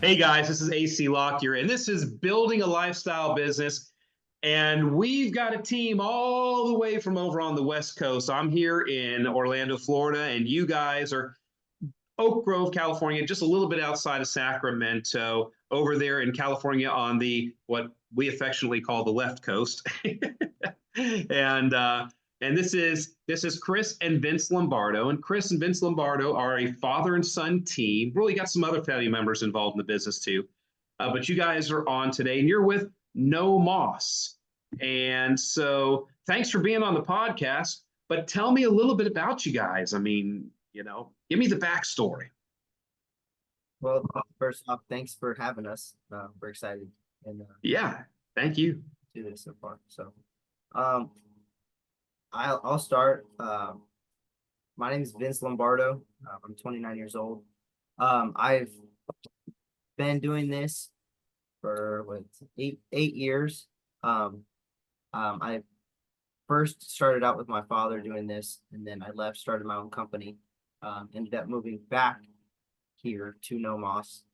Hey guys, this is AC Lockyer, and this is Building a Lifestyle Business. And we've got a team all the way from over on the West Coast. I'm here in Orlando, Florida, and you guys are Oak Grove, California, just a little bit outside of Sacramento, over there in California on the what we affectionately call the left coast. and and this is Chris and Vince Lombardo, and Chris and Vince Lombardo are a father and son team. Really got some other family members involved in the business too, but you guys are on today, and you're with No Moss. And so, thanks for being on the podcast. But tell me a little bit about you guys. I mean, give me the backstory. Well, first off, thanks for having us. We're excited and Yeah, thank you. do this so far. So, I'll start. My name is Vince Lombardo. I'm 29 years old. I've been doing this for eight years. I first started out with my father doing this, and then I left, started my own company. Ended up moving back here to No Moss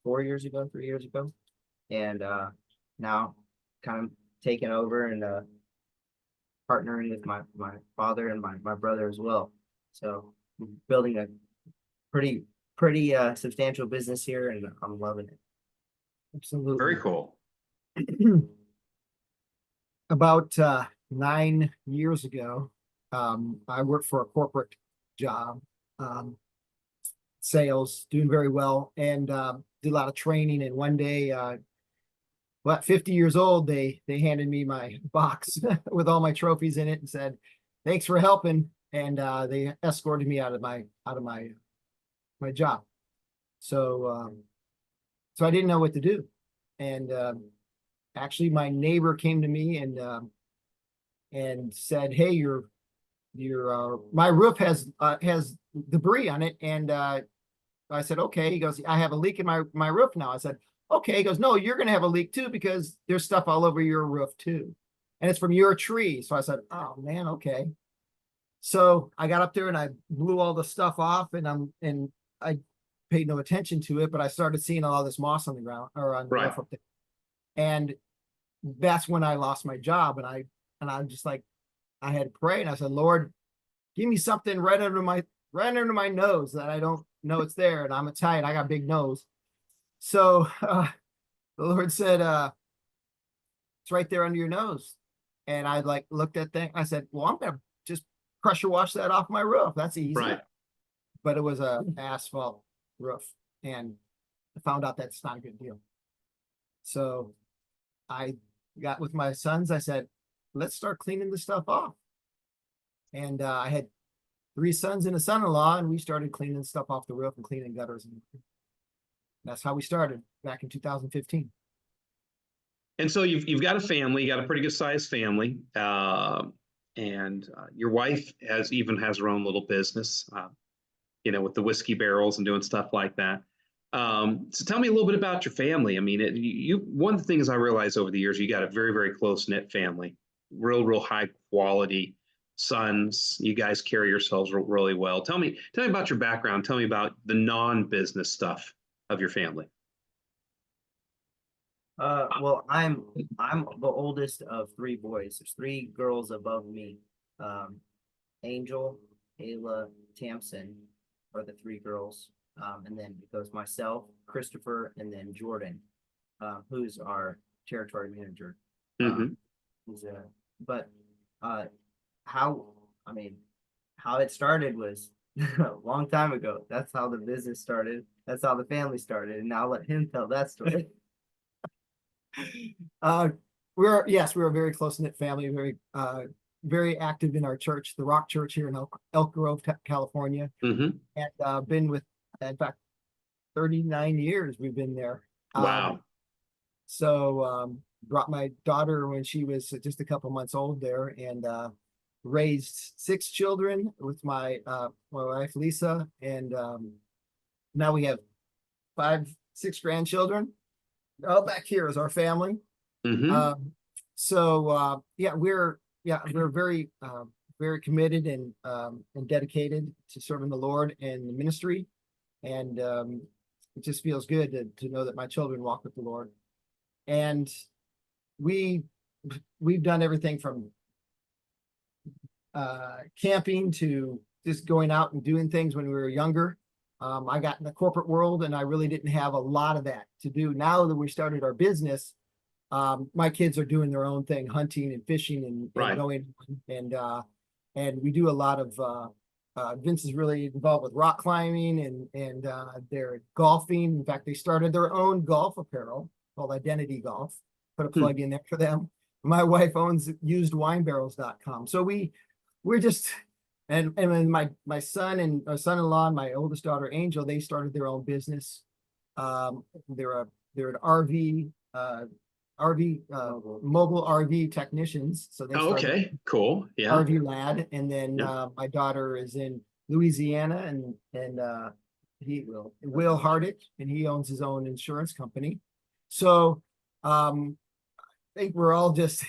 3 years ago, and now kind of taking over and partnering with my father and my brother as well. So we're building a pretty substantial business here, and I'm loving it. Absolutely. Very cool. About 9 years ago, I worked for a corporate job, sales, doing very well, and did a lot of training. And one day, at 50 years old, they handed me my box with all my trophies in it and said, "Thanks for helping." And they escorted me out of my job. So I didn't know what to do. And actually, my neighbor came to me and said, "Hey, your my roof has debris on it." And I said, "Okay." He goes, "I have a leak in my roof now." I said, "Okay." He goes, "No, you're going to have a leak too, because there's stuff all over your roof too. And it's from your tree." So I said, "Oh man, okay." So I got up there and I blew all the stuff off, and I paid no attention to it, but I started seeing all this moss on the ground, or on the roof up there. And that's when I lost my job. And I'm just like, I had to pray, and I said, "Lord, give me something right under my nose that I don't know it's there." And I'm Italian, I got a big nose. So the Lord said, "It's right there under your nose." And I looked at that. I said, "Well, I'm gonna just pressure wash that off my roof. That's easy." Right. But it was an asphalt roof, and I found out that's not a good deal. So I got with my sons. I said, "Let's start cleaning this stuff off." And I had 3 sons and a son-in-law, and we started cleaning stuff off the roof and cleaning gutters. And that's how we started back in 2015. And so you've got a family, you got a pretty good sized family, and your wife has her own little business, with the whiskey barrels and doing stuff like that. So tell me a little bit about your family. I mean, one of the things I realized over the years, you got a very, very close knit family, real high quality sons. You guys carry yourselves really well. Tell me about your background. Tell me about the non-business stuff of your family. Well, I'm the oldest of 3 boys. There's 3 girls above me. Angel, Ayla, Tamsin are the 3 girls. And then it goes myself, Christopher, and then Jordan, who's our territory manager. But how it started was a long time ago. That's how the business started. That's how the family started. And now I'll let him tell that story. We're a very close-knit family, very active in our church, the Rock Church here in Elk Grove, California. And been with, in fact, 39 years we've been there. Wow. So brought my daughter when she was just a couple months old there, and raised 6 children with my wife Lisa, and now we have 6 grandchildren. All back here is our family. So we're very very committed and dedicated to serving the Lord and the ministry. And it just feels good to know that my children walk with the Lord. And we've done everything from camping to just going out and doing things when we were younger. I got in the corporate world and I really didn't have a lot of that to do. Now that we started our business, my kids are doing their own thing, hunting and fishing and Right. going and we do a lot of Vince is really involved with rock climbing and they're golfing. In fact, they started their own golf apparel called Identity Golf. Put a plug in there for them. My wife owns usedwinebarrels.com. So we're just and then my son and son-in-law and my oldest daughter Angel, they started their own business. They're an mobile RV technicians. So they started Okay, cool. Yeah. RV Lad, and then Yeah. my daughter is in Louisiana, and he Will Hardick, and he owns his own insurance company. So I think we're all just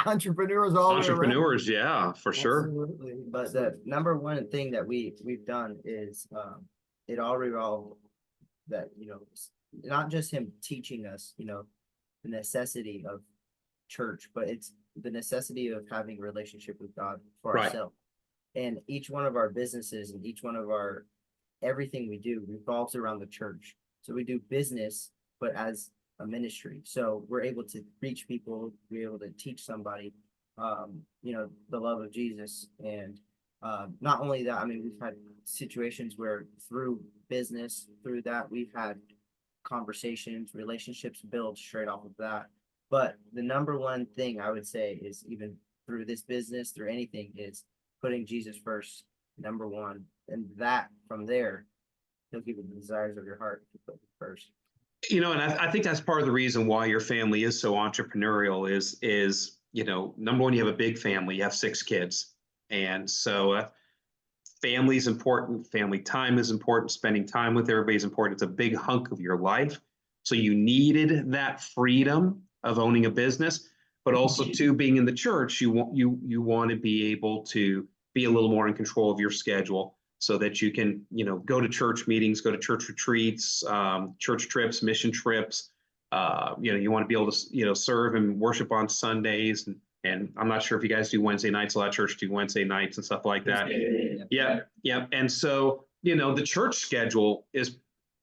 entrepreneurs all the way around. Entrepreneurs, yeah, for sure. Absolutely. But the number one thing that we've done is it all revolved that, you know, not just him teaching us, you know, the necessity of church, but it's the necessity of having a relationship with God for Right. ourselves. And each one of our businesses and each one of our everything we do revolves around the church. So we do business, but as a ministry. So we're able to reach people, we're able to teach somebody, you know, the love of Jesus. And not only that, I mean, we've had situations where through business, through that, we've had conversations, relationships build straight off of that. But the number one thing I would say is, even through this business, through anything, is putting Jesus first, number one. And that from there, he'll give you the desires of your heart to put him first. You know, and I think that's part of the reason why your family is so entrepreneurial is, you know, number one, you have a big family, you have 6 kids. And so family is important, family time is important, spending time with everybody is important. It's a big hunk of your life. So you needed that freedom of owning a business, but also too, being in the church, you want to be able to be a little more in control of your schedule, so that you can, you know, go to church meetings, go to church retreats, church trips, mission trips. You know, you want to be able to, you know, serve and worship on Sundays. And I'm not sure if you guys do Wednesday nights. A lot of church do Wednesday nights and stuff like that. Yeah. And so, you know, the church schedule is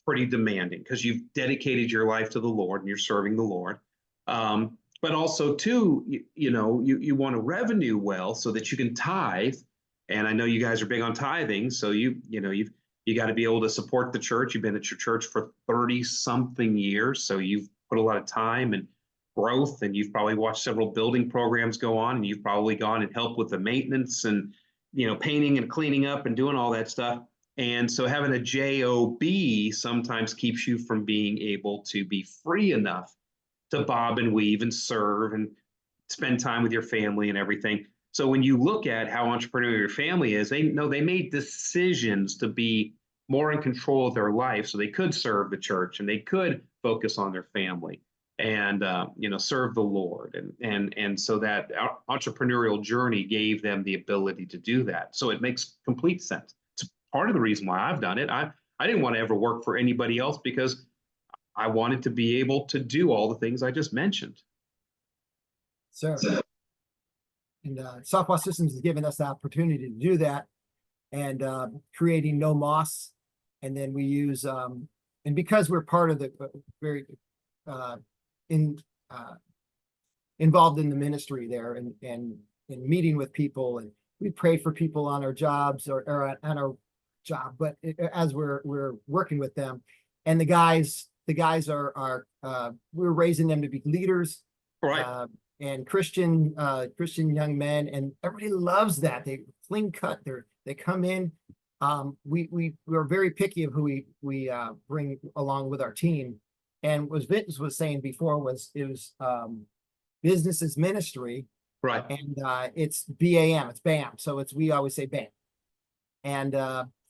pretty demanding because you've dedicated your life to the Lord and you're serving the Lord. But also too, you know, you want to revenue well so that you can tithe. And I know you guys are big on tithing, so you got to be able to support the church. You've been at your church for 30 something years, so you've put a lot of time and growth, and you've probably watched several building programs go on, and you've probably gone and helped with the maintenance and, you know, painting and cleaning up and doing all that stuff. And so having a job sometimes keeps you from being able to be free enough to bob and weave and serve and spend time with your family and everything. So when you look at how entrepreneurial your family is, they know they made decisions to be more in control of their life, so they could serve the church and they could focus on their family and you know, serve the Lord. And so that entrepreneurial journey gave them the ability to do that. So it makes complete sense. It's part of the reason why I've done it. I didn't want to ever work for anybody else because I wanted to be able to do all the things I just mentioned. So. And SoftWash Systems has given us the opportunity to do that, and creating No Moss. And then we use, and because we're part of the very involved in the ministry there and meeting with people, and we pray for people on our jobs or on our job, but as we're working with them, and the guys are we're raising them to be leaders. Right. And Christian young men, and everybody loves that. They clean cut. They come in. We're very picky of who we bring along with our team. And what Vince was saying before was business is ministry, Right. and it's BAM. It's BAM. So we always say BAM, and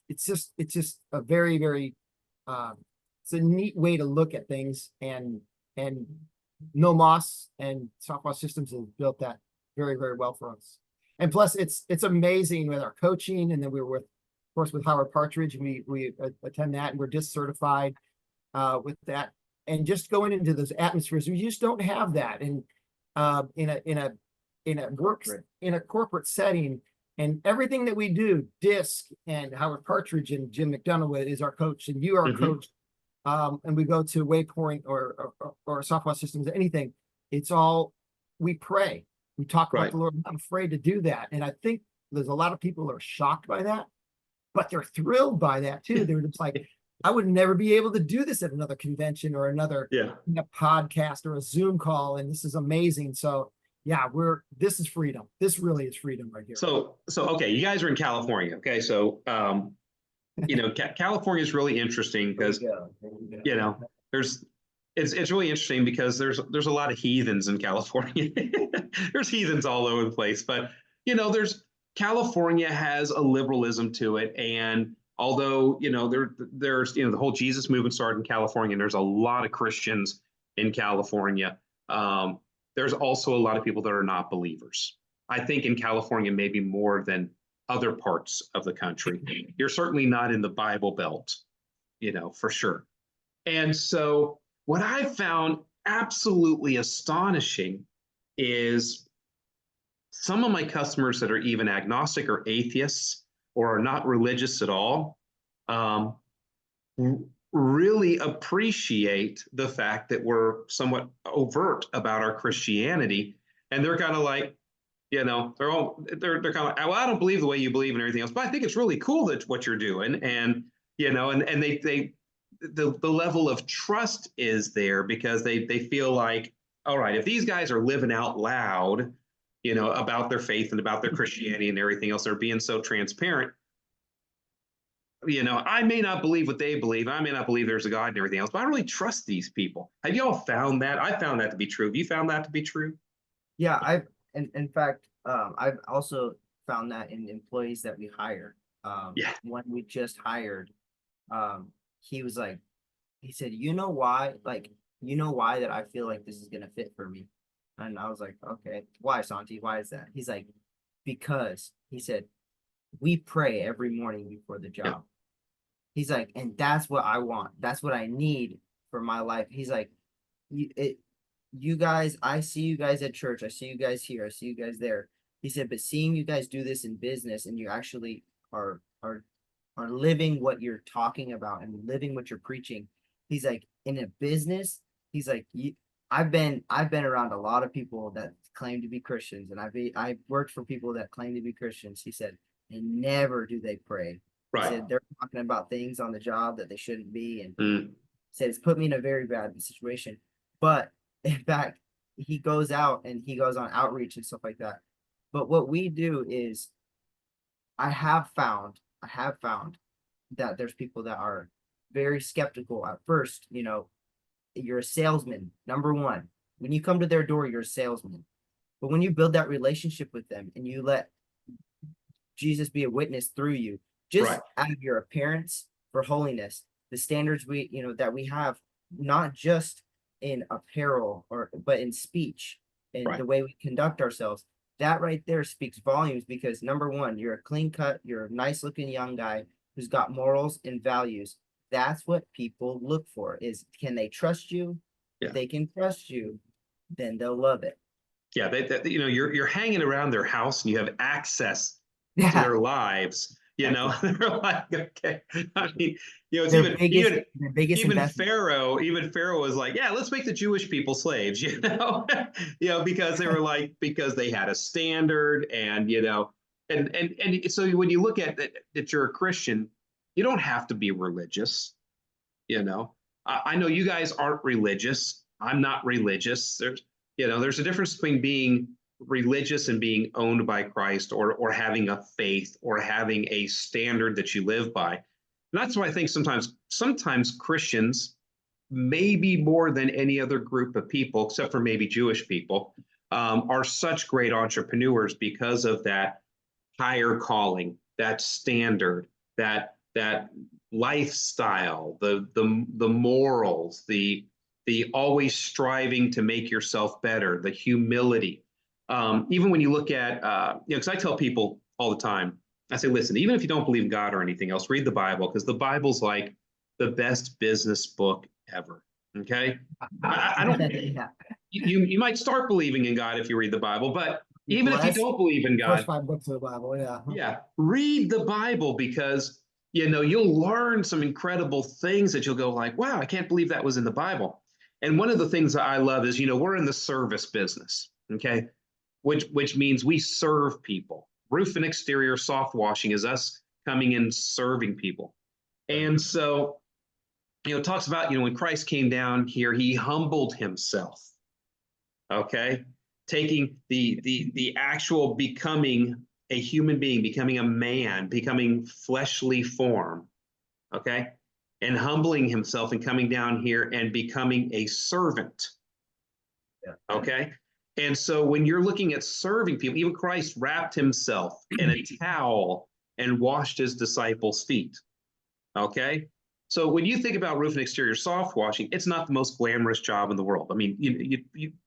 it's just a very it's a neat way to look at things, and No Moss and SoftWash Systems have built that very well for us. And plus, it's amazing with our coaching, and then we're of course with Howard Partridge, and we attend that, and we're disc certified. with that. And just going into those atmospheres, we just don't have that. And in a corporate setting, and everything that we do, Disc and Howard Partridge and Jim McDonough is our coach, and you are our coach. And we go to Waypoint or SoftWash Systems, anything. It's all, we pray. We talk about the Lord. I'm afraid to do that. And I think there's a lot of people that are shocked by that, but they're thrilled by that too. They're just like, I would never be able to do this at another convention or another podcast or a Zoom call. And this is amazing. So yeah, this is freedom. This really is freedom right here. So okay, you guys are in California. Okay. So, California is really interesting because, it's really interesting because there's a lot of heathens in California. There's heathens all over the place, but California has a liberalism to it. And although, there's the whole Jesus movement started in California, and there's a lot of Christians in California. There's also a lot of people that are not believers. I think in California, maybe more than other parts of the country. You're certainly not in the Bible Belt, for sure. And so what I found absolutely astonishing is some of my customers that are even agnostic or atheists or are not religious at all, really appreciate the fact that we're somewhat overt about our Christianity. And they're kind of like, they're kind of like, well, I don't believe the way you believe and everything else, but I think it's really cool that what you're doing. And, and the level of trust is there because they feel like, all right, if these guys are living out loud, about their faith and about their Christianity and everything else, they're being so transparent. I may not believe what they believe. I may not believe there's a God and everything else, but I really trust these people. Have you all found that? I found that to be true. Have you found that to be true? Yeah, in fact, I've also found that in employees that we hire. When we just hired, he was like, he said, why that I feel like this is going to fit for me. And I was like, okay, why, Santi? Why is that? He's like, because he said, we pray every morning before the job. He's like, and that's what I want. That's what I need for my life. He's like, you guys, I see you guys at church. I see you guys here. I see you guys there. He said, but seeing you guys do this in business and you actually are living what you're talking about and living what you're preaching. He's like, in a business, he's like, I've been around a lot of people that claim to be Christians, and I've worked for people that claim to be Christians. He said, and never do they pray. He said they're talking about things on the job that they shouldn't be, and said it's put me in a very bad situation. But in fact, he goes out and he goes on outreach and stuff like that. But what we do is, I have found that there's people that are very skeptical at first. You're a salesman, number one. When you come to their door, you're a salesman. But when you build that relationship with them and you let Jesus be a witness through you, just out of your appearance for holiness, the standards that we have, not just in apparel but in speech and the way we conduct ourselves, that right there speaks volumes. Because number one, you're a clean cut, you're a nice looking young guy who's got morals and values. That's what people look for, is, can they trust you? If they can trust you, then they'll love it. Yeah, you're hanging around their house and you have access to their lives. They're like, okay. I mean, it's even Pharaoh was like, yeah, let's make the Jewish people slaves. Because they were like, because they had a standard, and and so when you look at that you're a Christian, you don't have to be religious. I know you guys aren't religious. I'm not religious. There's a difference between being religious and being owned by Christ, or having a faith, or having a standard that you live by. And that's why I think sometimes Christians, maybe more than any other group of people, except for maybe Jewish people, are such great entrepreneurs because of that higher calling, that standard, that lifestyle, the morals, the always striving to make yourself better, the humility. Even when you look at, because I tell people all the time, I say, listen, even if you don't believe in God or anything else, read the Bible, because the Bible's like the best business book ever. Okay. I don't, Yeah. you might start believing in God if you read the Bible, but even if you Blessed. don't believe in God, First 5 books of the Bible, yeah. yeah, read the Bible, because you'll learn some incredible things that you'll go like, wow, I can't believe that was in the Bible. And one of the things that I love is, we're in the service business, okay, which means we serve people. Roof and exterior soft washing is us coming in serving people. And so, it talks about, when Christ came down here, he humbled himself, okay, taking the actual becoming a human being, becoming a man, becoming fleshly form, okay, and humbling himself and coming down here and becoming a servant, okay. And so when you're looking at serving people, even Christ wrapped himself in a towel and washed his disciples' feet, okay. So when you think about roof and exterior soft washing, it's not the most glamorous job in the world. I mean,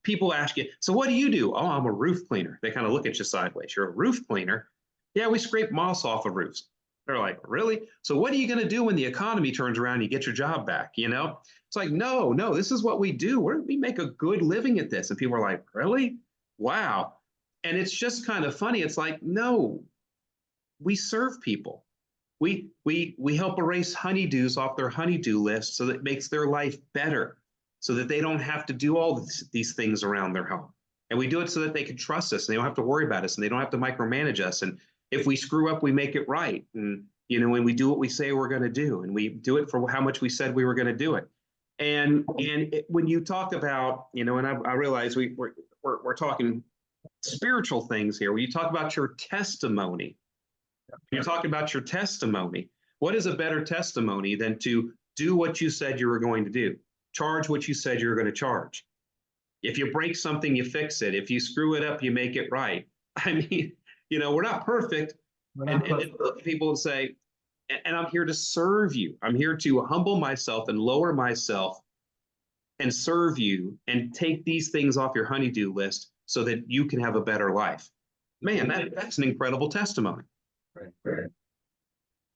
people ask you, so what do you do? Oh, I'm a roof cleaner. They kind of look at you sideways. You're a roof cleaner? Yeah, we scrape moss off of roofs. They're like, really? So what are you going to do when the economy turns around and you get your job back? It's like, no, this is what we do. We make a good living at this. And people are like, really? Wow. And it's just kind of funny. It's like, no, we serve people. We help erase honeydews off their honeydew list so that it makes their life better, so that they don't have to do all these things around their home. And we do it so that they can trust us and they don't have to worry about us and they don't have to micromanage us. And if we screw up, we make it right. And, when we do what we say we're going to do, and we do it for how much we said we were going to do it. And when you talk about, and I realize we're talking spiritual things here. When you talk about your testimony, you're talking about your testimony. What is a better testimony than to do what you said you were going to do? Charge what you said you were going to charge. If you break something, you fix it. If you screw it up, you make it right. I mean, we're not perfect. And people say, and I'm here to serve you. I'm here to humble myself and lower myself and serve you and take these things off your honeydew list so that you can have a better life. Man, that's an incredible testimony. Right.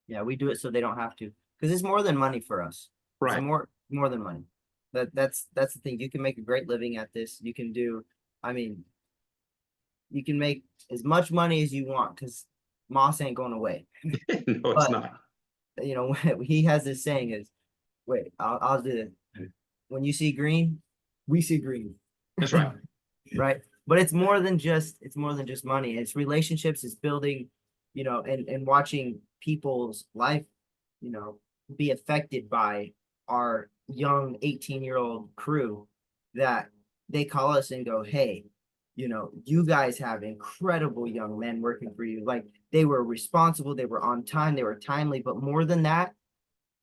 Yeah, we do it so they don't have to, because it's more than money for us. Right. It's more than money. That's the thing. You can make a great living at this. You can do, you can make as much money as you want, because moss ain't going away. No, it's not. He has this saying is, wait, I'll do it. When you see green, We see green. That's right. right? But it's more than just money. It's relationships. It's building, and watching people's life, be affected by our young 18-year-old crew, that they call us and go, hey, you guys have incredible young men working for you. Like, they were responsible, they were on time, they were timely, but more than that,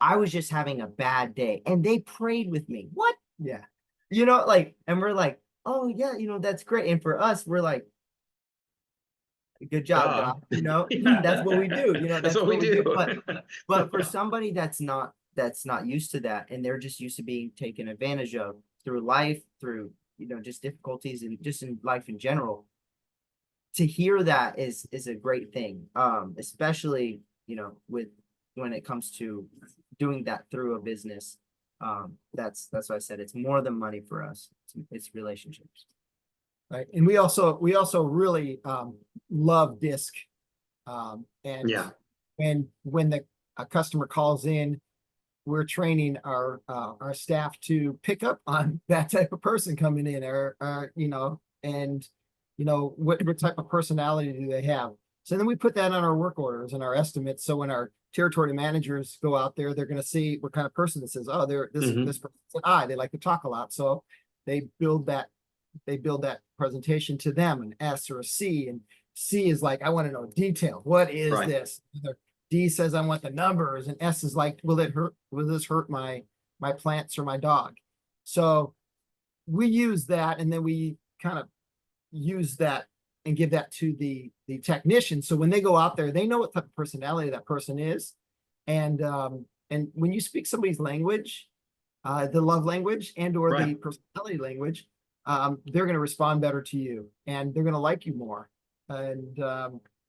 I was just having a bad day and they prayed with me. What? Yeah. And we're like, oh yeah, that's great. And for us, we're like, good job, God. That's what we do. That's what we do. But for somebody that's not used to that, and they're just used to being taken advantage of through life, through just difficulties and just in life in general, to hear that is a great thing. Especially when it comes to doing that through a business. That's why I said it's more than money for us. It's relationships. Right. And we also really love disc. And yeah, when a customer calls in, we're training our staff to pick up on that type of person coming in, or what type of personality do they have. So then we put that on our work orders and our estimates. So when our territory managers go out there, they're going to see what kind of person this is. Oh, this person's an I. They like to talk a lot, so they build that presentation to them, an S or a C, and C is like, I want to know detail. What is this? D says I want the numbers, and S is like, will this hurt my plants or my dog? So we use that, and then we kind of use that and give that to the technician. So when they go out there, they know what type of personality that person is. And when you speak somebody's language, the love language and or the personality language, they're going to respond better to you, and they're going to like you more. And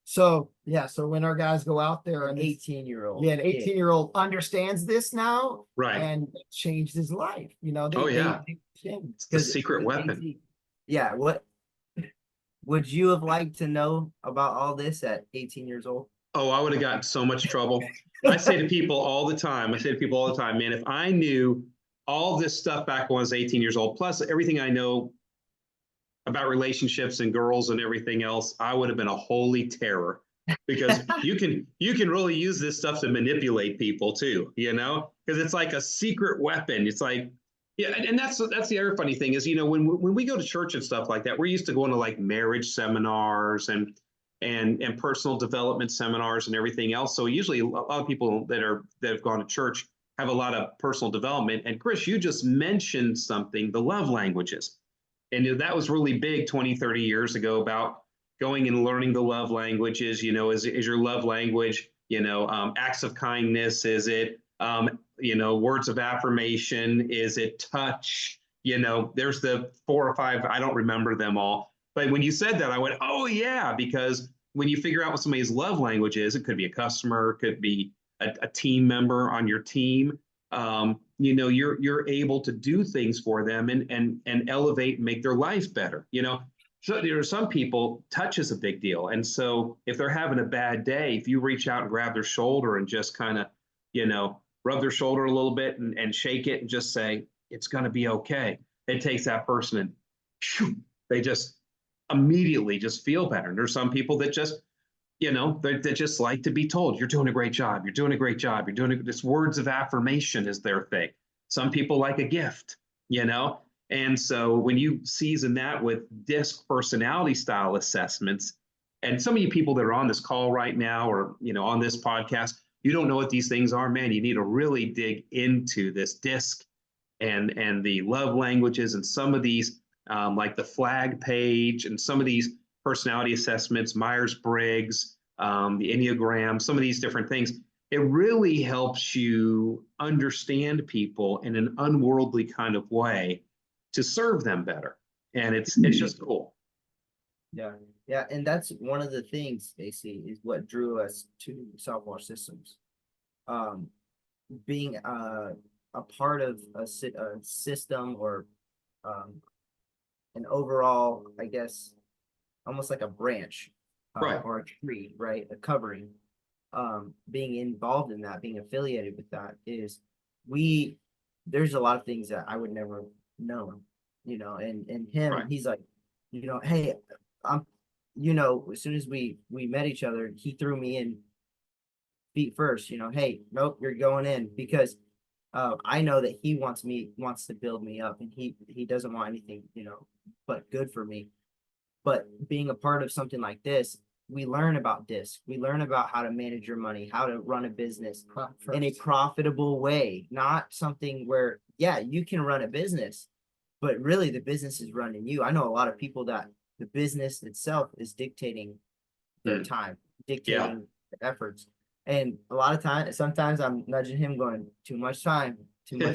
So, yeah, so when our guys go out there An and 18-year-old. yeah, an 18-year-old understands this now Right. and it changed his life, you know, Oh, yeah. they understand. It's the secret weapon. Yeah, what would you have liked to know about all this at 18 years old? Oh, I would have gotten so much trouble. I say to people all the time, man, if I knew all this stuff back when I was 18 years old, plus everything I know about relationships and girls and everything else, I would have been a holy terror, because you can really use this stuff to manipulate people too, you know, because it's like a secret weapon. It's like, yeah, and that's the other funny thing is, you know, when we go to church and stuff like that, we're used to going to like marriage seminars and personal development seminars and everything else. So usually a lot of people that have gone to church have a lot of personal development. And Chris, you just mentioned something, the love languages. And that was really big 20, 30 years ago, about going and learning the love languages. You know, is your love language, you know, acts of kindness? Is it, you know, words of affirmation? Is it touch? You know, there's the 4 or 5, I don't remember them all. But when you said that, I went, oh, yeah, because when you figure out what somebody's love language is, it could be a customer, it could be a team member on your team. You know, you're able to do things for them and elevate and make their life better. You know, so there are some people, touch is a big deal. And so if they're having a bad day, if you reach out and grab their shoulder and just kind of, you know, rub their shoulder a little bit and shake it and just say, it's going to be okay. It takes that person and phew, they just immediately just feel better. And there's some people that just, you know, they just like to be told, you're doing a great job. You're doing a great job. You're doing this. Words of affirmation is their thing. Some people like a gift, you know? And so when you season that with DISC personality style assessments, and some of you people that are on this call right now, or, you know, on this podcast, you don't know what these things are, man, you need to really dig into this DISC and the love languages and some of these, like the flag page and some of these personality assessments, Myers-Briggs, the Enneagram, some of these different things. It really helps you understand people in an unworldly kind of way to serve them better. And it's just cool. Yeah. Yeah. And that's one of the things, AC, is what drew us to SoftWash Systems. Being a part of a system or an overall, I guess, almost like a branch Right. or a tree, right? A covering. Being involved in that, being affiliated with that is there's a lot of things that I would never know, you know, and him, Right. he's like, you know, hey, you know, as soon as we met each other, he threw me in feet first, you know, hey, nope, you're going in, because I know that he wants to build me up, and he doesn't want anything, you know, but good for me. But being a part of something like this, we learn about DISC. We learn about how to manage your money, how to run a business in a profitable way, not something where, yeah, you can run a business, but really the business is running you. I know a lot of people that the business itself is dictating their time, dictating their efforts. And a lot of times, sometimes I'm nudging him going, too much time, you know?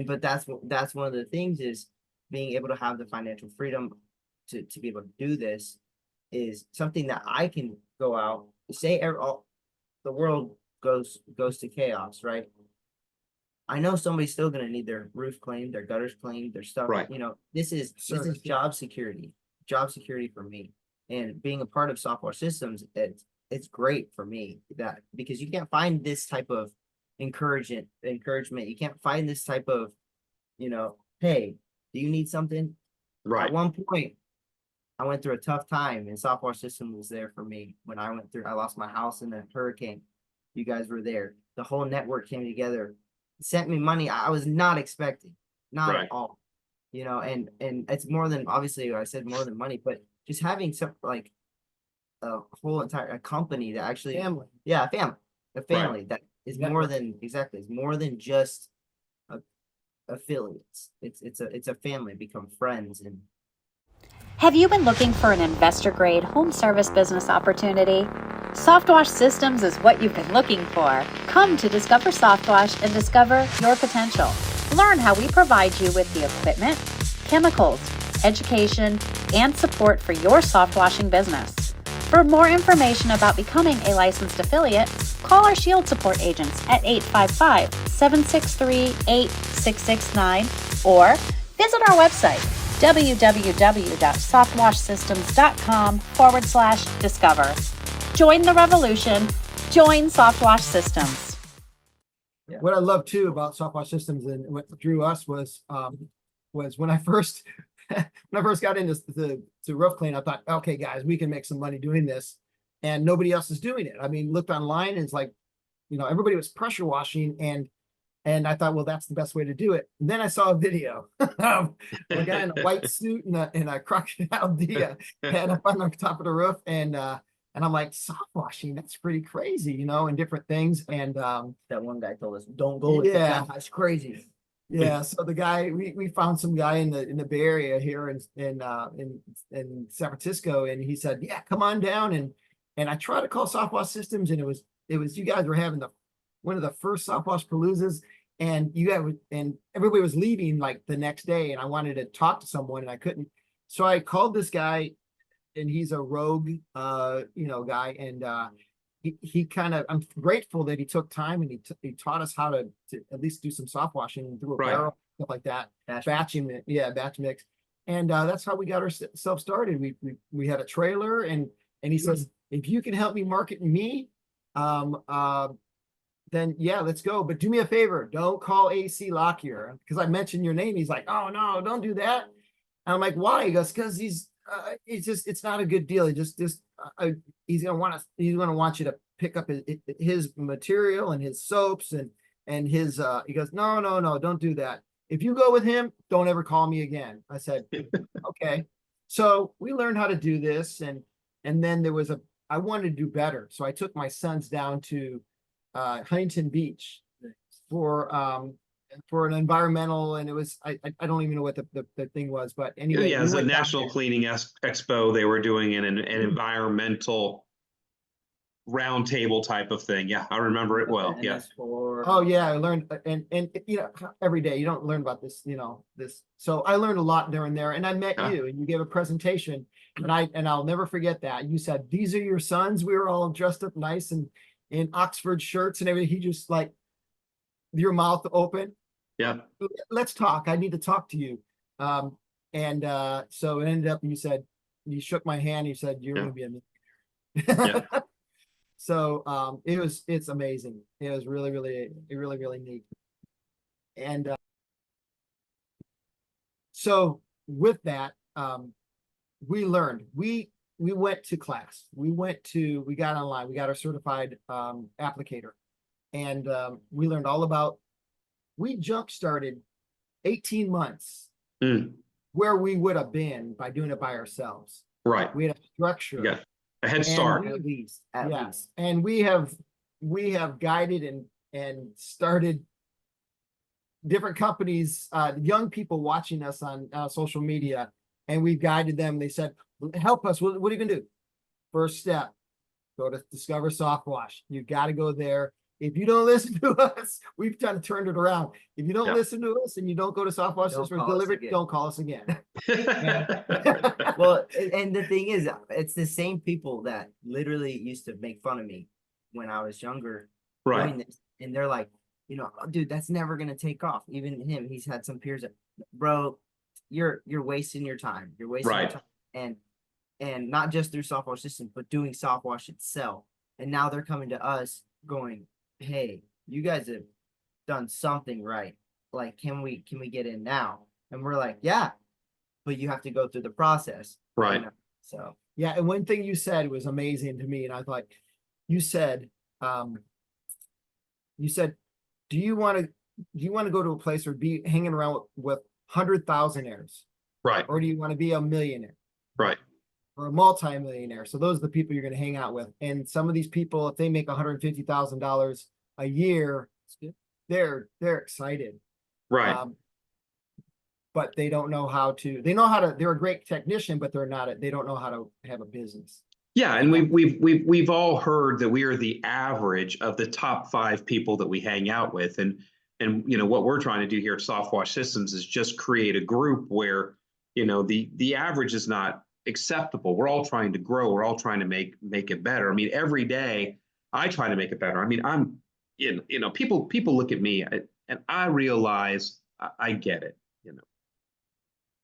But that's one of the things is being able to have the financial freedom to be able to do this is something that I can go out, say the world goes to chaos, right? I know somebody's still going to need their roof cleaned, their gutters cleaned, their stuff, Right. you know, this is job security for me. And being a part of SoftWash Systems, it's great for me that, because you can't find this type of encouragement. You can't find this type of, you know, hey, do you need something? Right. At one point, I went through a tough time, and SoftWash Systems was there for me. When I lost my house in a hurricane. You guys were there. The whole network came together, sent me money I was not expecting, not Right. at all. You know, and it's more than, obviously, I said more than money, but just having some, like, a whole entire company that actually, Family. yeah, a family that is more than just affiliates. It's a family, become friends. And Have you been looking for an investor-grade home service business opportunity? SoftWash Systems is what you've been looking for. Come to Discover SoftWash and discover your potential. Learn how we provide you with the equipment, chemicals, education, and support for your soft washing business. For more information about becoming a licensed affiliate, call our Shield support agents at 855-763-8669 or visit our website, www.softwashsystems.com/discover. Join the revolution. Join SoftWash Systems. What I love too about SoftWash Systems and what drew us was when I first got into to roof clean, I thought, okay, guys, we can make some money doing this, and nobody else is doing it. I mean, looked online and it's like, everybody was pressure washing, and I thought, well, that's the best way to do it. And then I saw a video of a guy in a white suit and a crocodile Dia head up on the top of the roof, and I'm like, soft washing, that's pretty crazy, and different things. And That one guy told us, don't go with Yeah. that. It's crazy. yeah, so the guy, we found some guy in the Bay Area here in San Francisco, and he said, yeah, come on down. And I tried to call SoftWash Systems, and it was you guys were having one of the first SoftWash Paloozas, and and everybody was leaving like the next day, and I wanted to talk to someone and I couldn't. So I called this guy, and he's a rogue guy, and he kind of, I'm grateful that he took time and he taught us how to at least do some soft washing through a Right. barrel, stuff like that. Batch mix. And that's how we got ourselves started. We had a trailer, and he says, if you can help me market me, then yeah, let's go. But do me a favor, don't call AC Lockyer, because I mentioned your name. He's like, oh no, don't do that. And I'm like, why? He goes, because it's not a good deal. He's gonna want you to pick up his material and his soaps and his he goes, no, don't do that. If you go with him, don't ever call me again. I said, okay. So we learned how to do this, and then I wanted to do better. So I took my sons down to Huntington Beach for an environmental, and it was I don't even know what the thing was, but anyway. Yeah, it's a National Cleaning Expo. They were doing an environmental roundtable type of thing. Yeah, I remember it well. Yeah. Oh yeah, I learned, and every day you don't learn about this, this. So I learned a lot during there, and I met you, and you gave a presentation, and I'll never forget that. You said, these are your sons. We were all dressed up nice and in Oxford shirts and everything. He just like, your mouth open. Yeah. Let's talk. I need to talk to you. So it ended up, you shook my hand. You said, you're going to be a millionaire. Yeah. So it's amazing. It was really, really neat. And so with that, we learned, we went to class. We got online, we got our certified applicator, and we learned all about, we jump started 18 months where we would have been by doing it by ourselves. Right. We had a structure. Yeah. A head start. At least. And we have guided and started different companies, young people watching us on social media, and we've guided them. They said, help us. What are you gonna do? First step, go to Discover SoftWash. You got to go there. If you don't listen to us, we've kind of turned it around. If you don't listen to us and you don't go to SoftWash Systems delivered, don't call us again. Well, and the thing is, it's the same people that literally used to make fun of me when I was younger. Right. Doing this, and they're like, oh, dude, that's never gonna take off. Even him, he's had some peers that, bro, you're wasting your time. You're wasting your time. And not just through SoftWash Systems, but doing SoftWash itself. And now they're coming to us going, hey, you guys have done something right. Like, can we get in now? And we're like, yeah, but you have to go through the process. Right. So yeah, and one thing you said was amazing to me, and I thought, you said, do you want to go to a place or be hanging around with 100,000aires? Right. Or do you want to be a millionaire? Right. Or a multi-millionaire? So those are the people you're going to hang out with. And some of these people, if they make $150,000 a year, they're excited. Right. But they don't know how to. They're a great technician, but they don't know how to have a business. Yeah, and we've all heard that we are the average of the top 5 people that we hang out with, and what we're trying to do here at SoftWash Systems is just create a group where the average is not acceptable. We're all trying to grow. We're all trying to make it better. I mean, every day I try to make it better. I mean, I'm, people look at me and I realize I get it.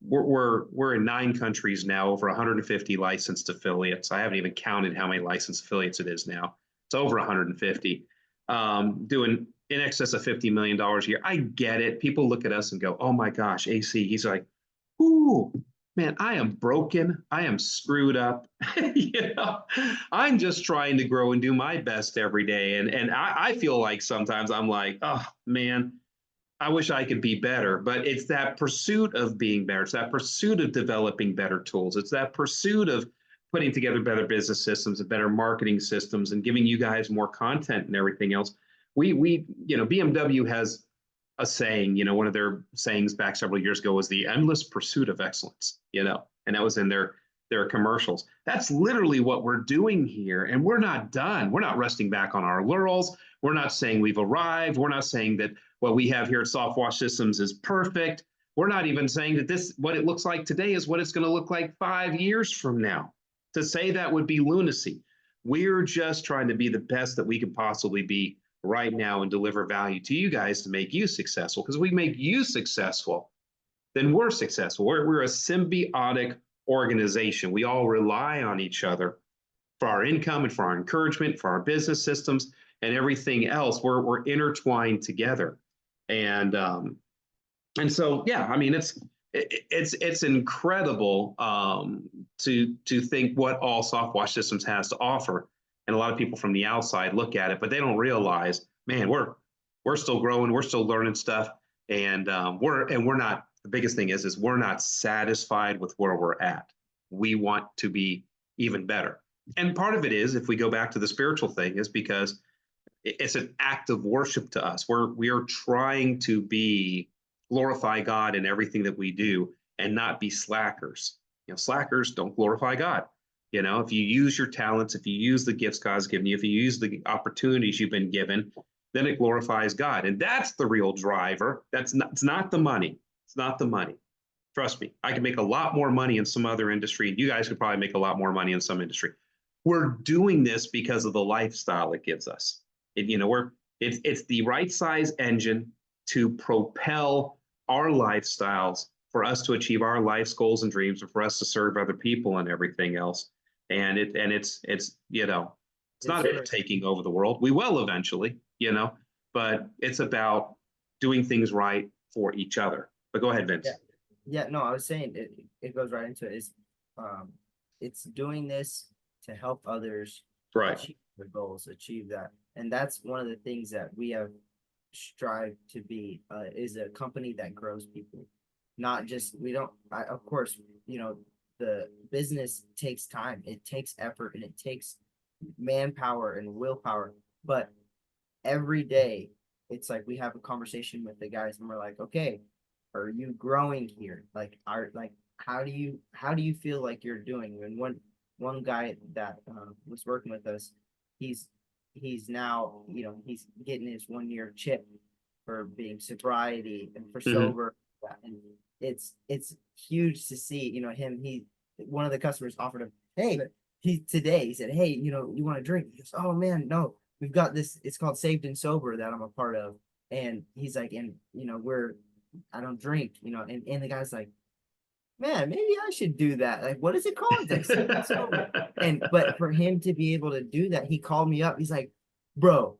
We're in 9 countries now, over 150 licensed affiliates. I haven't even counted how many licensed affiliates it is now. It's over 150, doing in excess of $50 million a year. I get it. People look at us and go, "Oh my gosh, AC." He's like, "Ooh, man, I am broken. I am screwed up." I'm just trying to grow and do my best every day. And I feel like sometimes I'm like, "Oh man, I wish I could be better," but it's that pursuit of being better. It's that pursuit of developing better tools. It's that pursuit of putting together better business systems and better marketing systems and giving you guys more content and everything else. BMW has a saying, one of their sayings back several years ago was the endless pursuit of excellence, and that was in their commercials. That's literally what we're doing here. And we're not done. We're not resting back on our laurels. We're not saying we've arrived. We're not saying that what we have here at SoftWash Systems is perfect. We're not even saying that what it looks like today is what it's going to look like 5 years from now. To say that would be lunacy. We're just trying to be the best that we can possibly be right now and deliver value to you guys to make you successful. Because if we make you successful, then we're successful. We're a symbiotic organization. We all rely on each other for our income and for our encouragement, for our business systems and everything else. We're intertwined together. And so, yeah, I mean, it's incredible to think what all SoftWash Systems has to offer. And a lot of people from the outside look at it, but they don't realize, man, we're still growing, we're still learning stuff, and we're not. The biggest thing is we're not satisfied with where we're at. We want to be even better. And part of it is, if we go back to the spiritual thing, is because it's an act of worship to us. We are trying to glorify God in everything that we do and not be slackers. Slackers don't glorify God. If you use your talents, if you use the gifts God's given you, if you use the opportunities you've been given, then it glorifies God. And that's the real driver. It's not the money. It's not the money. Trust me, I can make a lot more money in some other industry. You guys could probably make a lot more money in some industry. We're doing this because of the lifestyle it gives us. It's the right size engine to propel our lifestyles for us to achieve our life's goals and dreams, and for us to serve other people and everything else. And it's not about taking over the world. We will eventually, but it's about doing things right for each other. But go ahead, Vince. Yeah, no, I was saying it goes right into it. It's doing this to help others achieve their goals, achieve that. And that's one of the things that we have strived to be, is a company that grows people. Not just, of course, the business takes time, it takes effort, and it takes manpower and willpower. But every day, it's like we have a conversation with the guys and we're like, okay, are you growing here? How do you feel like you're doing? And one guy that was working with us, he's now, he's getting his 1-year chip for being sobriety and for sober. And it's huge to see, one of the customers offered him, hey, he said, hey, you want a drink? He goes, oh man, no, we've got this, it's called Saved and Sober that I'm a part of. And he's like, and I don't drink, and the guy's like, man, maybe I should do that. Like, what is it called? It's like Saved and Sober. But for him to be able to do that, he called me up. He's like, bro,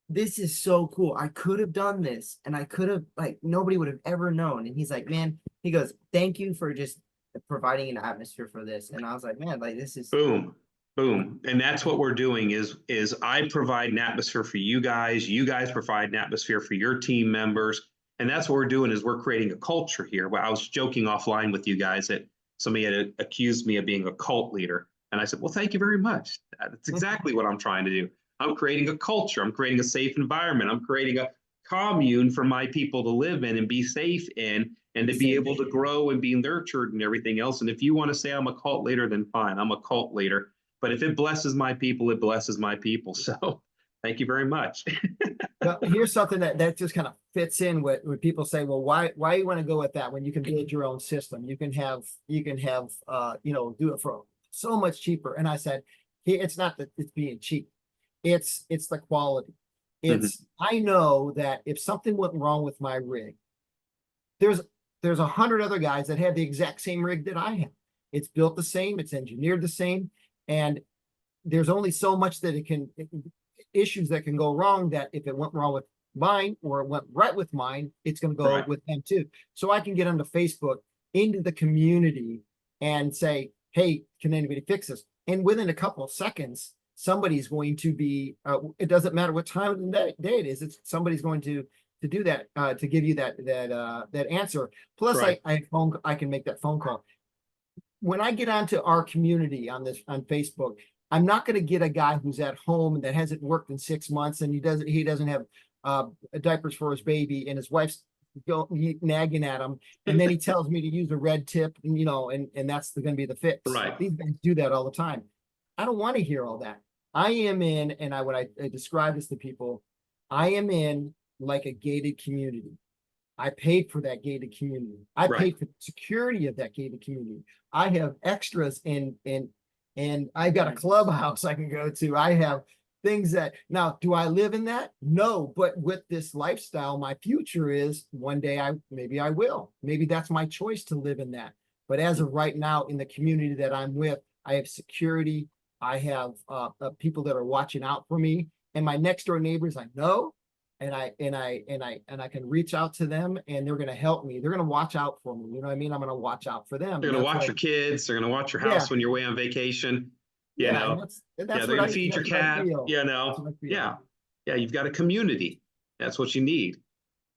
this is so cool. I could have done this, and I could have, nobody would have ever known. And he's like, man, he goes, thank you for just providing an atmosphere for this. And I was like, man, this is boom. And that's what we're doing is I provide an atmosphere for you guys provide an atmosphere for your team members. And that's what we're doing, is we're creating a culture here. Well, I was joking offline with you guys that somebody had accused me of being a cult leader. And I said, well, thank you very much. That's exactly what I'm trying to do. I'm creating a culture. I'm creating a safe environment. I'm creating a commune for my people to live in and be safe in, and to be able to grow and be nurtured and everything else. And if you want to say I'm a cult leader, then fine, I'm a cult leader. But if it blesses my people, it blesses my people. So, Thank you very much. Well, here's something that just kind of fits in with when people say, well, why you want to go with that when you can build your own system? You can have do it for so much cheaper. And I said, hey, it's not that it's being cheap. It's the quality. I know that if something went wrong with my rig, there's 100 other guys that have the exact same rig that I have. It's built the same, it's engineered the same, and there's only so much that issues that can go wrong, that if it went wrong with mine or it went right with mine, it's going to go with them too. So I can get onto Facebook, into the community, and say, hey, can anybody fix this? And within a couple of seconds, somebody's going to be, it doesn't matter what time of the day it is, somebody's going to do that, to give you that answer. Plus I can make that phone call. When I get onto our community on Facebook, I'm not going to get a guy who's at home that hasn't worked in 6 months, and he doesn't have diapers for his baby, and his wife's nagging at him, and then he tells me to use a red tip, and that's going to be the fix. Right. These guys do that all the time. I don't want to hear all that. I am in, and when I describe this to people, I am in like a gated community. I paid for that gated community. I paid for the security of that gated community. I have extras and I've got a clubhouse I can go to. I have things that, now, do I live in that? No, but with this lifestyle, my future is one day maybe I will. Maybe that's my choice to live in that. But as of right now, in the community that I'm with, I have security. I have people that are watching out for me, and my next door neighbors I know, and I can reach out to them, and they're going to help me. They're going to watch out for me. You know what I mean? I'm going to watch out for them. They're going to watch your kids. They're going to watch your house when you're away on vacation. You know, they're going to feed your cat. Yeah. You've got a community. That's what you need.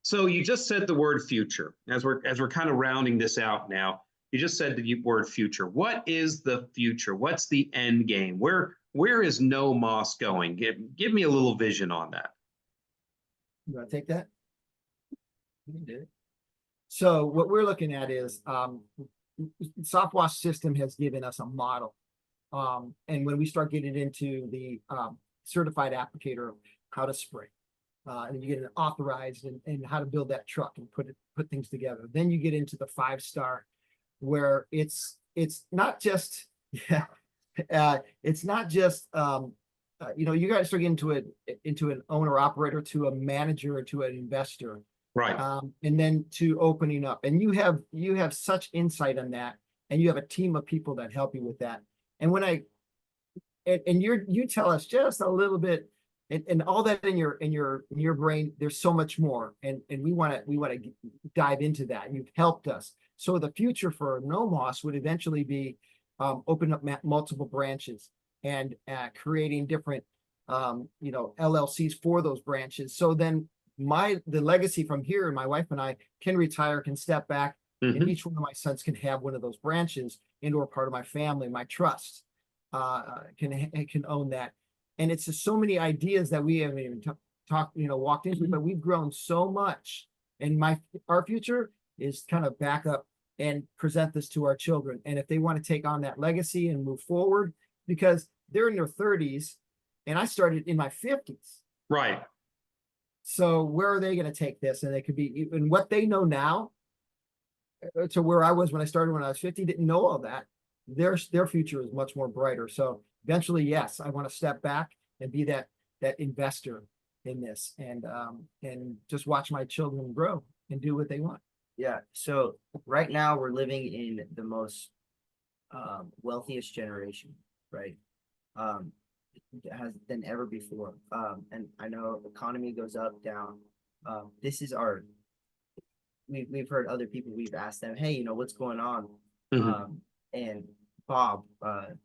So you just said the word future. As we're kind of rounding this out now, you just said the word future. What is the future? What's the end game? Where is No Moss going? Give me a little vision on that. You want to take that? So what we're looking at is SoftWash System has given us a model. And when we start getting into the certified applicator, how to spray, and you get it authorized and how to build that truck and put things together. Then you get into the 5-star, where it's not just it's not just you guys start getting into an owner operator, to a manager, to an investor, right? And then to opening up, and you have such insight on that, and you have a team of people that help you with that. And when you tell us just a little bit, and all that in your brain, there's so much more, and we want to dive into that. You've helped us. So the future for No Moss would eventually be open up multiple branches and creating different LLCs for those branches. So then the legacy from here, and my wife and I can retire, can step back, and each one of my sons can have one of those branches, or part of my family, my trust can own that. And it's just so many ideas that we haven't even walked into, but we've grown so much. And our future is kind of back up and present this to our children. And if they want to take on that legacy and move forward, because they're in their 30s and I started in my 50s. Right. So where are they going to take this? And they could be, and what they know now to where I was when I started when I was 50, didn't know all that. Their future is much more brighter. So eventually, yes, I want to step back and be that investor in this, and just watch my children grow and do what they want. Yeah. So right now we're living in the most wealthiest generation, right? Than ever before. And I know the economy goes up, down. This is we've heard other people, we've asked them, hey, what's going on? And Bob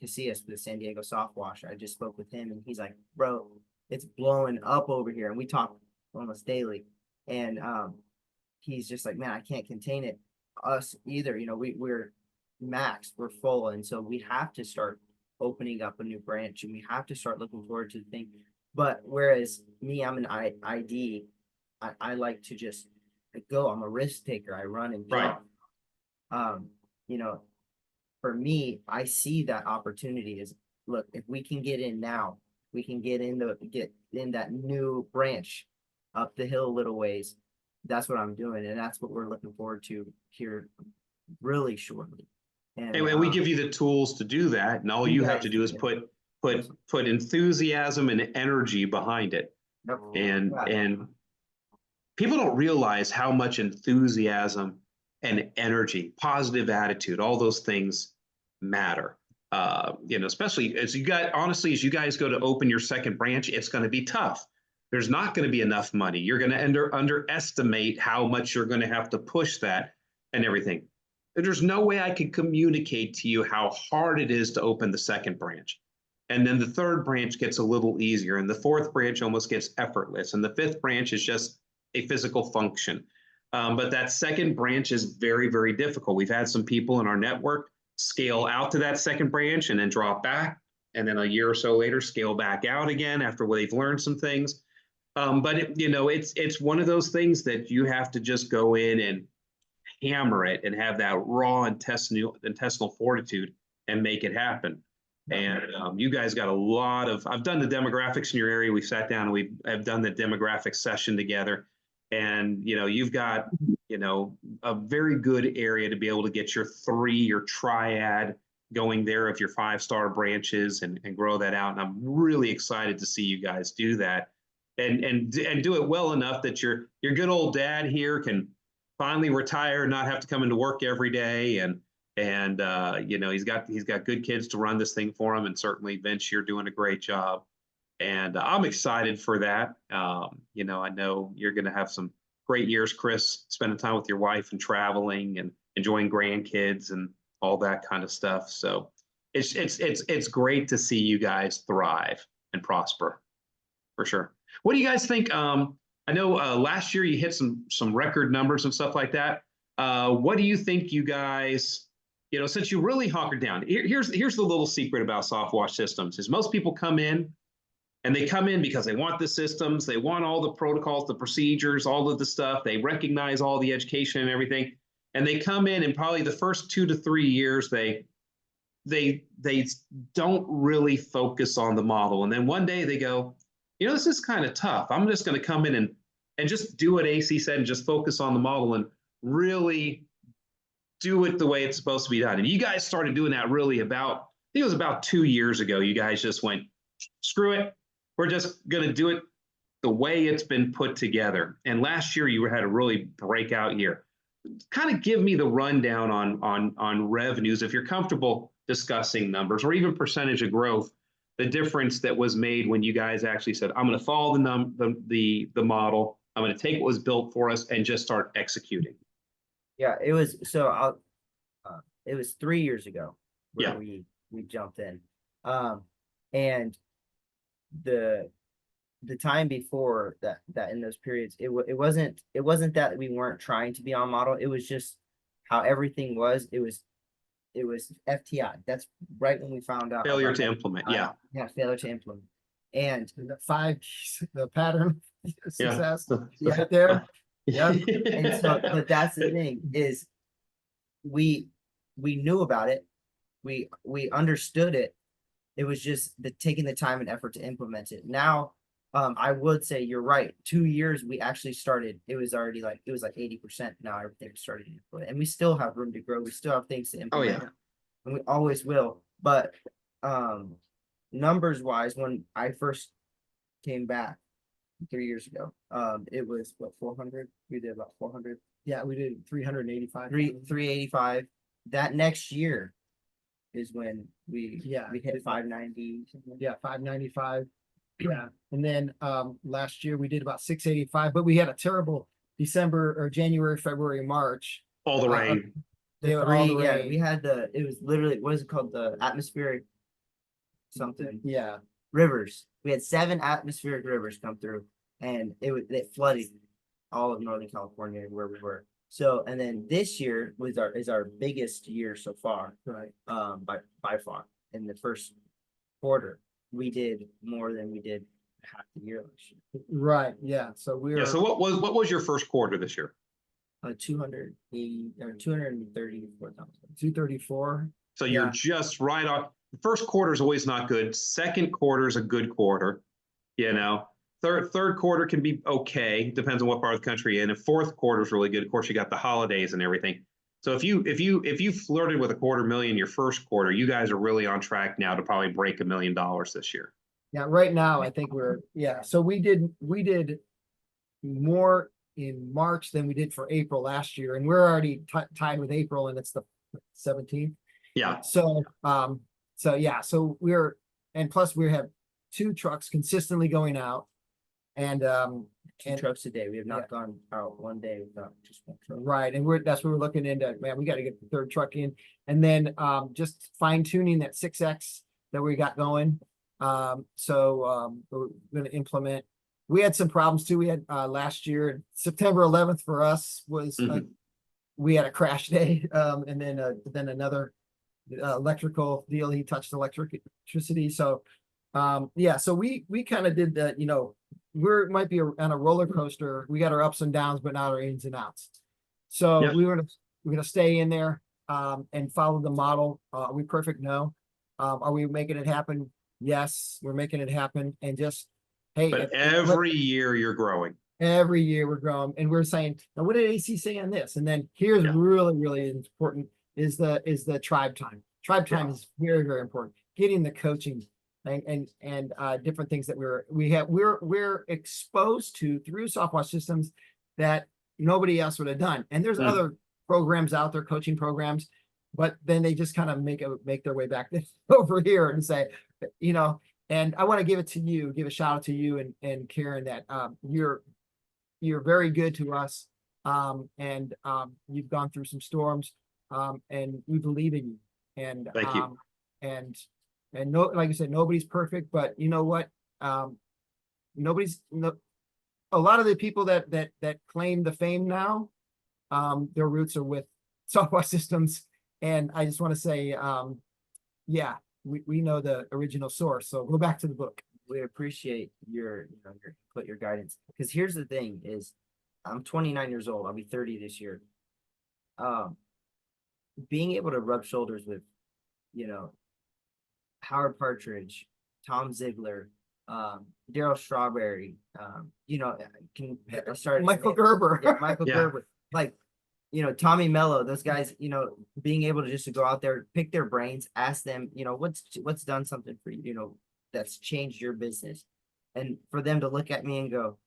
Casillas with the San Diego SoftWash, I just spoke with him, and he's like, bro, it's blowing up over here. And we talk almost daily. And he's just like, man, I can't contain it. Us either. We're maxed, we're full. And so we have to start opening up a new branch, and we have to start looking forward to the thing. But whereas me, I'm an ID, I like to just go. I'm a risk taker. I run and jump. For me, I see that opportunity is, look, if we can get in now, we can get in that new branch up the hill a little ways. That's what I'm doing, and that's what we're looking forward to here really shortly. And we give you the tools to do that, and all you have to do is put enthusiasm and energy behind it. Yep. And people don't realize how much enthusiasm and energy, positive attitude, all those things matter. Especially as you guys go to open your second branch, it's going to be tough. There's not going to be enough money. You're going to underestimate how much you're going to have to push that and everything. There's no way I could communicate to you how hard it is to open the second branch. And then the third branch gets a little easier, and the fourth branch almost gets effortless, and the fifth branch is just a physical function. But that second branch is very, very difficult. We've had some people in our network scale out to that second branch and then drop back, and then a year or so later scale back out again after they've learned some things. But it's one of those things that you have to just go in and hammer it and have that raw intestinal fortitude and make it happen. And you guys got I've done the demographics in your area. We've sat down and we have done the demographic session together. And, you've got, a very good area to be able to get your triad going there of your 5-star branches and grow that out. And I'm really excited to see you guys do that and do it well enough that your good old dad here can finally retire and not have to come into work every day. And he's got good kids to run this thing for him. And certainly, Vince, you're doing a great job. And I'm excited for that. I know you're going to have some great years, Chris, spending time with your wife and traveling and enjoying grandkids and all that kind of stuff. So it's great to see you guys thrive and prosper, for sure. What do you guys think? I know last year you hit some record numbers and stuff like that. What do you think, you guys? Since you really hunkered down, here's the little secret about SoftWash Systems: is most people come in. And they come in because they want the systems, they want all the protocols, the procedures, all of the stuff. They recognize all the education and everything. And they come in, and probably the first 2 to 3 years, they don't really focus on the model. And then one day they go, this is kind of tough. I'm just going to come in and just do what AC said and just focus on the model and really do it the way it's supposed to be done. And you guys started doing that really I think it was about 2 years ago. You guys just went, screw it. We're just going to do it the way it's been put together. And last year you had a really breakout year. Kind of give me the rundown on revenues, if you're comfortable discussing numbers or even percentage of growth, the difference that was made when you guys actually said, I'm going to follow the model. I'm going to take what was built for us and just start executing. Yeah, it was. It was 3 years ago where we jumped in, and the time before that in those periods, it wasn't that we weren't trying to be on model. It was just how everything was. It was FTI. That's right when we found out Failure to implement. Yeah, failure to implement. And the 5 Gs, the pattern of success, Yeah. right there. Yeah. And so, but that's the thing is we knew about it. We understood it. It was just taking the time and effort to implement it. Now, I would say you're right. 2 years we actually started. It was already like 80% now. Everything started to implement, and we still have room to grow. We still have things to implement, and we always will. But numbers wise, when I first came back 3 years ago, it was 400. We did about 400. Yeah, we did 385. 385. That next year is when we hit 590. Yeah, 595. Yeah. And then last year we did about 685, but we had a terrible December or January, February, March. All the rain. We had it was literally, what is it called? The atmospheric something. Yeah. Rivers. We had 7 atmospheric rivers come through, and it flooded all of Northern California where we were. So, and then this year is our biggest year so far, Right. By far. In the first quarter, we did more than we did half the year last year. Right. Yeah. So So what was your first quarter this year? 280 or 234,000. 234. So you're just right on. the first quarter is always not good. Second quarter is a good quarter. You know, third quarter can be okay. Depends on what part of the country you're in. And fourth quarter is really good. Of course, you got the holidays and everything. So if you flirted with $250,000 your first quarter, you guys are really on track now to probably break $1 million this year. Yeah, right now I think so we did more in March than we did for April last year, and we're already tied with April, and it's the 17th. Yeah. So and plus we have 2 trucks consistently going out, and 2 trucks a day. We have not gone out one day without just 1 truck. right, and that's what we're looking into. Man, we got to get the 3rd truck in, and then just fine tuning that 6X that we got going. We're going to implement. We had some problems too. We had last year, September 11th for us was we had a crash day, and then another electrical deal. He touched electricity. So so we kind of did that. You know, might be on a roller coaster. We got our ups and downs, but not our ins and outs. So we're gonna stay in there and follow the model. Are we perfect? No. Are we making it happen? Yes, we're making it happen. And just hey, but every year you're growing. Every year we're growing, and we're saying, now what did AC say on this? And then here's really, really important is the tribe time. Tribe time is very, very important. Getting the coaching and different things that we're exposed to through SoftWash Systems that nobody else would have done. And there's other programs out there, coaching programs, but then they just kind of make their way back over here and say, you know, and I want to give a shout out to you and Karen that you're very good to us. And you've gone through some storms, and we believe in you. And thank you. And no, like I said, nobody's perfect, but you know what? A lot of the people that claim the fame now, their roots are with SoftWash Systems. And I just want to say, we know the original source. So go back to the book. We appreciate your guidance. Because here's the thing is, I'm 29 years old. I'll be 30 this year. Being able to rub shoulders with, you know, Howard Partridge, Tom Ziegler, Daryl Strawberry, you know, can start Michael Gerber. Yeah, Michael Gerber. Like, you know, Tommy Mello, those guys, you know, being able to just to go out there, pick their brains, ask them, you know, what's done something for you, you know, that's changed your business. And for them to look at me and go,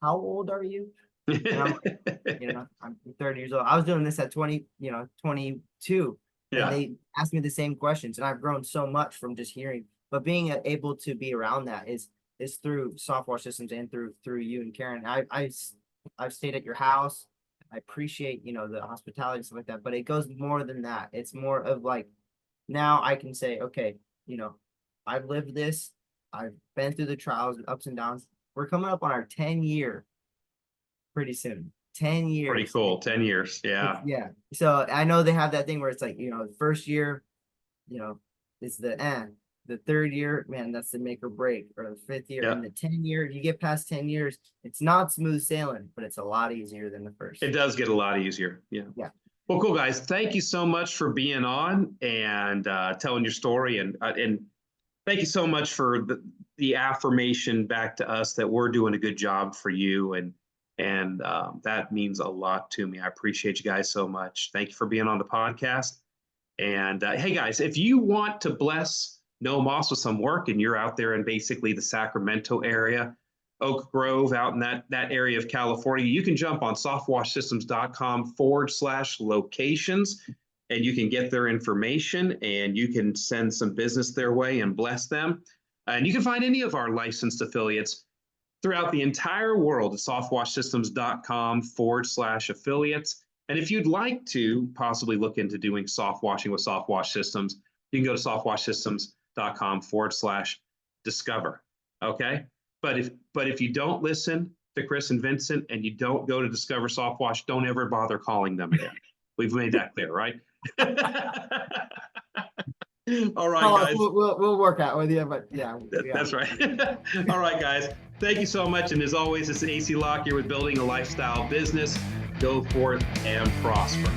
how old are you? And I'm 30 years old. I was doing this at 22. Yeah. And they asked me the same questions, and I've grown so much from just hearing. But being able to be around that is through SoftWash Systems and through you and Karen. I've stayed at your house. I appreciate, you know, the hospitality and stuff like that, but it goes more than that. It's more of like, now I can say, okay, you know, I've lived this. I've been through the trials and ups and downs. We're coming up on our 10-year pretty soon. 10 years. Pretty cool. 10 years. Yeah. Yeah. So I know they have that thing where it's like, you know, the first year, you know, it's the end. The 3rd year, man, that's the make or break, or the 5th year. And the 10 year, if you get past 10 years, it's not smooth sailing, but it's a lot easier than the first. It does get a lot easier. Yeah. Yeah. Well, cool, guys. Thank you so much for being on and telling your story. And thank you so much for the affirmation back to us that we're doing a good job for you. And that means a lot to me. I appreciate you guys so much. Thank you for being on the podcast. And hey, guys, if you want to bless No Moss with some work and you're out there in basically the Sacramento area, Elk Grove, out in that area of California, you can jump on softwashsystems.com/locations and you can get their information and you can send some business their way and bless them. And you can find any of our licensed affiliates throughout the entire world at softwashsystems.com/affiliates. And if you'd like to possibly look into doing soft washing with SoftWash Systems, you can go to softwashsystems.com/discover. Okay. But if you don't listen to Chris and Vincent and you don't go to Discover SoftWash, don't ever bother calling them again. We've made that clear, right? All right, guys. We'll work out with you, but yeah. That's right. All right, guys. Thank you so much. And as always, it's AC Lockyer with Building a Lifestyle Business. Go forth and prosper.